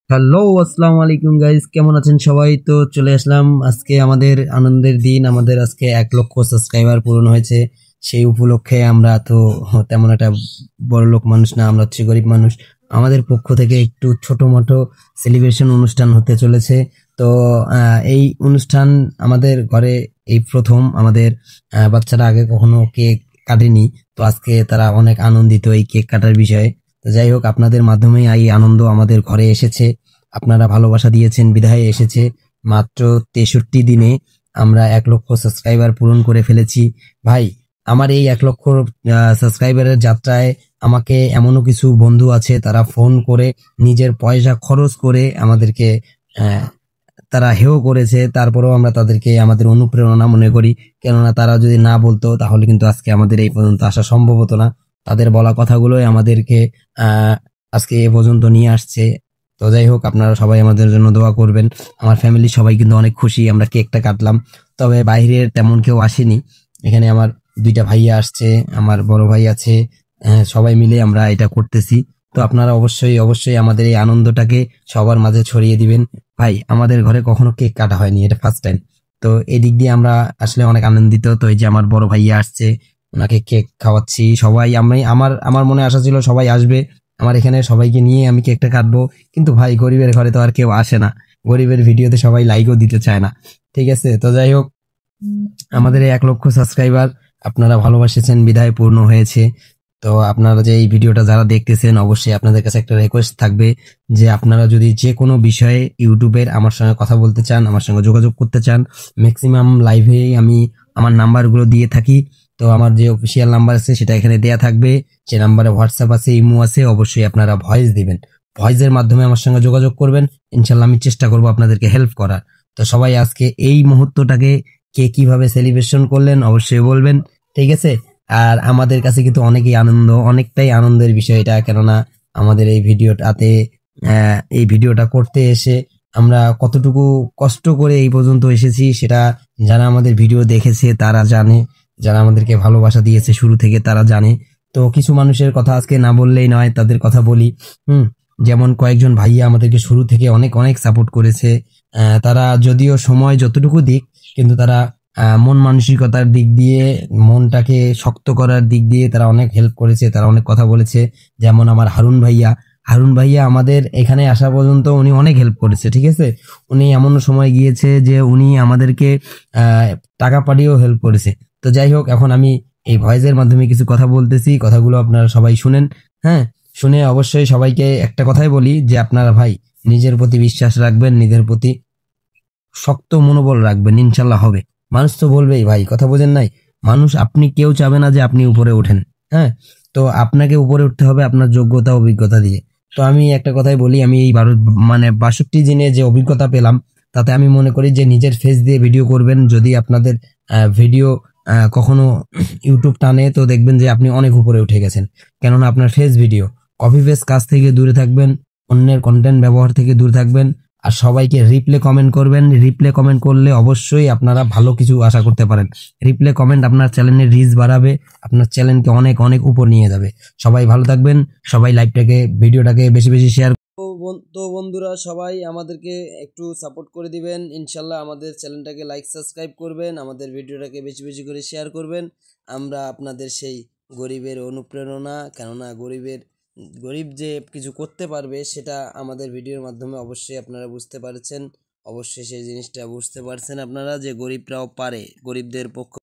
Hello, আসসালামু আলাইকুম guys, কেমন আছেন সবাই? তো চলে আসলাম আজকে আমাদের আনন্দের দিন। আমাদের আজকে 1 লক্ষ সাবস্ক্রাইবার পূরণ হয়েছে। সেই উপলক্ষে আমরা তো তেমন একটা বড় লোক মানুষ না, আমরা হচ্ছে গরিব মানুষ। আমাদের পক্ষ থেকে একটু ছোট মোটো সেলিব্রেশন অনুষ্ঠান হতে চলেছে। তো এই অনুষ্ঠান আমাদের ঘরে এই প্রথম। আমাদের বাচ্চারা আগে কখনো কেক কাটেনি, তো আজকে তারা অনেক আনন্দিত এই কেক কাটার বিষয়ে। তো যাই হোক, আপনাদের মাধ্যমে এই আনন্দ আমাদের ঘরে এসেছে। আপনারা ভালোবাসা দিয়েছেন বিধায় এসেছে। মাত্র 63 দিনে আমরা 1 লক্ষ সাবস্ক্রাইবার পূরণ করে ফেলেছি। ভাই, আমার এই 1 লক্ষ সাবস্ক্রাইবারের যাত্রায় আমাকে এমনও কিছু বন্ধু আছে, তারা ফোন করে নিজের পয়সা খরচ করে আমাদেরকে আহ, তারা হেয় করেছে। তারপরেও আমরা তাদেরকে আমাদের অনুপ্রেরণা মনে করি, কেননা তারা যদি না বলতো তাহলে কিন্তু আজকে আমাদের এই পর্যন্ত আসা সম্ভব হতো না। তাদের বলা কথাগুলোই আমাদেরকে আহ আজকে এ পর্যন্ত নিয়ে আসছে। তো যাই হোক, আপনারা সবাই আমাদের জন্য দোয়া করবেন। আমার ফ্যামিলি সবাই কিন্তু অনেক খুশি, আমরা কেকটা কাটলাম। তবে বাইরের তেমন কেউ আসেনি। এখানে আমার 2টা ভাইয়া আসছে, আমার বড় ভাই আছে। সবাই মিলে আমরা এটা করতেছি। তো আপনারা অবশ্যই অবশ্যই আমাদের এই আনন্দটাকে সবার মাঝে ছড়িয়ে দিবেন। ভাই, আমাদের ঘরে কখনো কেক কাটা হয়নি, এটা ফার্স্ট টাইম। তো এই দিক দিয়ে আমরা আসলে অনেক আনন্দিত। তো এই যে আমার বড় ভাইয়া আসছে, ওনাকে কেক খাওয়াচ্ছি। সবাই আমি আমার আমার মনে আশা ছিল সবাই আসবে আমার এখানে, সবাইকে নিয়ে আমি কেকটা কাটবো। কিন্তু ভাই, গরিবের ঘরে তো আর কেউ আসে না। গরিবের ভিডিওতে সবাই লাইকও দিতে চায় না। ঠিক আছে, তো যাই হোক, আমাদের এই 1 লক্ষ সাবস্ক্রাইবার আপনারা ভালোবাসেছেন বিধায় পূর্ণ হয়েছে। তো আপনারা যে এই ভিডিওটা যারা দেখতেছেন, অবশ্যই আপনাদের কাছে একটা রিকোয়েস্ট থাকবে যে আপনারা যদি যে কোনো বিষয়ে ইউটিউবের আমার সঙ্গে কথা বলতে চান, আমার সঙ্গে যোগাযোগ করতে চান, ম্যাক্সিমাম লাইভে আমি আমার নাম্বারগুলো দিয়ে থাকি। তো আমার যে অফিসিয়াল নাম্বার আছে সেটা এখানে দেয়া থাকবে। যে নাম্বারে হোয়াটসঅ্যাপ আছে, ইমো আছে, অবশ্যই আপনারা ভয়েস দিবেন। ভয়েসের মাধ্যমে আমার সঙ্গে যোগাযোগ করবেন। ইনশাল্লাহ আমি চেষ্টা করবো আপনাদেরকে হেল্প করার। তো সবাই আজকে এই মুহূর্তটাকে কে কিভাবে সেলিব্রেশন করলেন অবশ্যই বলবেন। ঠিক আছে। আর আমাদের কাছে কিন্তু অনেকই আনন্দ, অনেকটাই আনন্দের বিষয় এটা, কেননা আমাদের এই ভিডিওটাতে এই ভিডিওটা করতে এসে আমরা কতটুকু কষ্ট করে এই পর্যন্ত এসেছি সেটা যারা আমাদের ভিডিও দেখেছে তারা জানে, যারা আমাদেরকে ভালোবাসা দিয়েছে শুরু থেকে তারা জানে। তো কিছু মানুষের কথা আজকে না বললেই নয়, তাদের কথা বলি। হুম। যেমন কয়েকজন ভাইয়া আমাদেরকে শুরু থেকে অনেক অনেক সাপোর্ট করেছে। তারা যদিও সময় যতটুকু দিক, কিন্তু তারা মন মানসিকতার দিক দিয়ে, মনটাকে শক্ত করার দিক দিয়ে তারা অনেক হেল্প করেছে, তারা অনেক কথা বলেছে। যেমন আমার হারুন ভাইয়া, হারুন ভাইয়া আমাদের এখানে আসা পর্যন্ত উনি অনেক হেল্প করেছে। ঠিক আছে। উনি এমন সময় গিয়েছে যে উনি আমাদেরকে আহ, টাকা পাঠিয়েও হেল্প করেছে। তো যাই হোক, এখন আমি এই ভয়েসের মাধ্যমে কিছু কথা বলতেছি, কথাগুলো আপনারা সবাই শুনেন। হ্যাঁ, শুনে অবশ্যই সবাইকে একটা কথাই বলি যে আপনারা ভাই নিজের প্রতি বিশ্বাস রাখবেন, নিজের প্রতি শক্ত মনোবল রাখবেন, ইনশাল্লাহ হবে। মানুষ তো বলবেই ভাই, কথা বোঝেন নাই? মানুষ, আপনি কেউ চাবে না যে আপনি উপরে ওঠেন। হ্যাঁ। তো আপনাকে উপরে উঠতে হবে আপনার যোগ্যতা অভিজ্ঞতা দিয়ে। তো আমি একটা কথাই বলি, আমি এই 62 দিনে যে অভিজ্ঞতা পেলাম, তাতে আমি মনে করি যে নিজের ফেস দিয়ে ভিডিও করবেন। যদি আপনাদের ভিডিও কখনো ইউটিউব টানে, তো দেখবেন যে আপনি অনেক উপরে উঠে গেছেন। কেননা আপনার ফেস ভিডিও, কপি পেস্ট কাজ থেকে দূরে থাকবেন, অন্যের কন্টেন্ট ব্যবহার থেকে দূরে থাকবেন। আর সবাইকে রিপ্লে কমেন্ট করবেন। রিপ্লে কমেন্ট করলে অবশ্যই আপনারা ভালো কিছু আশা করতে পারেন। রিপ্লে কমেন্ট আপনার চ্যানেলের রিচ বাড়াবে, আপনার চ্যানেলকে অনেক অনেক উপর নিয়ে যাবে। সবাই ভালো থাকবেন। সবাই লাইভটাকে, ভিডিওটাকে বেশি বেশি শেয়ার। তো বন্ধুরা, সবাই আমাদেরকে একটু সাপোর্ট করে দিবেন। ইনশাল্লাহ আমাদের চ্যানেলটাকে লাইক সাবস্ক্রাইব করবেন, আমাদের ভিডিওটাকে বেশি বেশি করে শেয়ার করবেন। আমরা আপনাদের সেই গরিবের অনুপ্রেরণা, কেননা গরিব যে কিছু করতে পারবে সেটা আমাদের ভিডিওর মাধ্যমে অবশ্যই আপনারা বুঝতে পারছেন। অবশ্যই সেই জিনিসটা বুঝতে পারছেন আপনারা যে গরিবরাও পারে, গরিবদের পক্ষ